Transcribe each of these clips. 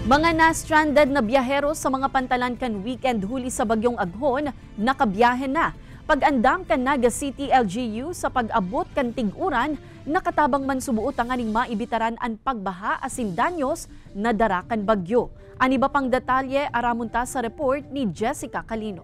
Mga na-stranded na biyahero sa mga pantalan kan weekend huli sa bagyong Aghon, nakabiyahe na. Pag-andam kan Naga City LGU sa pag-abot kan tig-uran, nakatabang man subuot ang aning maibitaran ang pagbaha asin danyos na darakan bagyo. Ani ba pang detalye aramunta sa report ni Jessica Calino.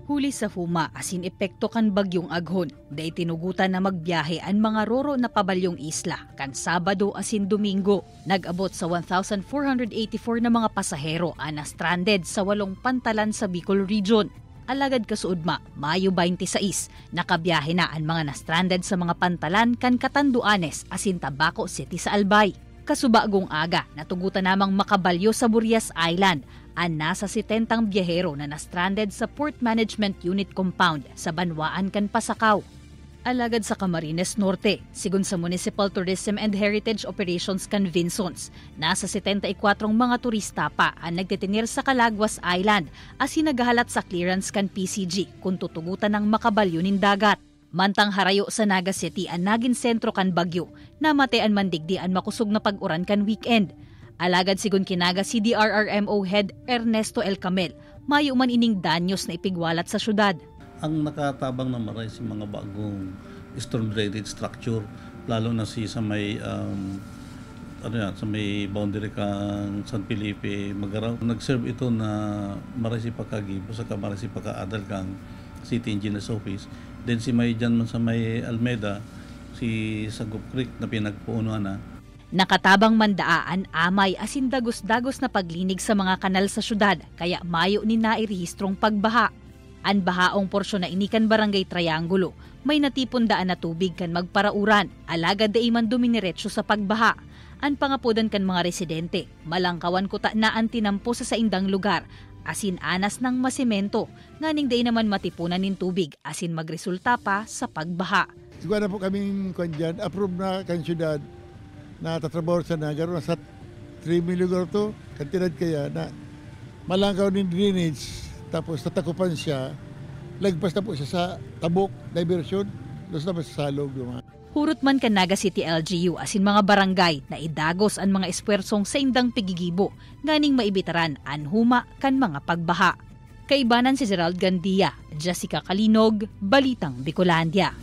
Huli sa huma asin epekto kan bagyong Aghon, day tinugutan na magbiyahe ang mga roro na pabalyong isla kan Sabado asin Domingo. Nag-abot sa 1,484 na mga pasahero ang na-stranded sa 8 pantalan sa Bicol Region. Alagad kasuudma, Mayo 26, nakabiyahe na ang mga na-stranded sa mga pantalan kan Catanduanes asin Tabaco City sa Albay. Kasubagong aga, natugutan namang makabalyo sa Burias Island ang nasa 70 biyahero na na-stranded sa Port Management Unit Compound sa Banwaan kan Pasakaw. Alagad sa Camarines Norte, sigun sa Municipal Tourism and Heritage Operations kan Vinsons, nasa 74 mga turista pa ang nagtitinir sa Calaguas Island asin naghahalat sa clearance kan PCG kung tutugutan ng makabalyo nin dagat. Mantang harayo sa Naga City ang naging sentro kan bagyo, namatean mandigdi ang makusog na pag-uran kan weekend. Alagad sigun kinaga CDRRMO Head Ernesto El Camel, mayo man ining danyos na ipigwalat sa syudad. Ang nakatabang na maray si mga bagong storm drainage structure, lalo na sa may sa may boundary kang San Felipe, Magaraw. Nag-serve ito na maray si pagkagibo sa maray si pagkaadal kang City Engineers Office. Then si may dyan man sa may Almeda, si Sagup Creek na pinagpuunuan na. Nakatabang mandaan amay asin dagos-dagos na paglinig sa mga kanal sa syudad, kaya mayo ni nairehistrong pagbaha. Ang bahaong porsyon na inikan Barangay Triangulo, may natipon daan na tubig kan magparauran, alagad da iman duminiretso sa pagbaha. Ang pangapudan kan mga residente, malangkawan kuta na ang tinampo sa saindang lugar, asin anas ng masemento, nganing day naman matipunan nin tubig, asin magresulta pa sa pagbaha. Siguro na po kaming kandyan, approve na kan syudad na tatrabaho sa Nagaro, nasa 3 million to, kantinad kaya na malangkaw ng drainage, tapos tatakupan siya, lagpas na po siya sa Tabok, diversion, doon na sa Salog. Hurot man kan Naga City LGU asin mga barangay na idagos ang mga espuersong sa indang pigigibo, nganing maibitaran an huma kan mga pagbaha. Kaibanan si Gerald Gandia, Jessica Kalinog, Balitang Bicolandia.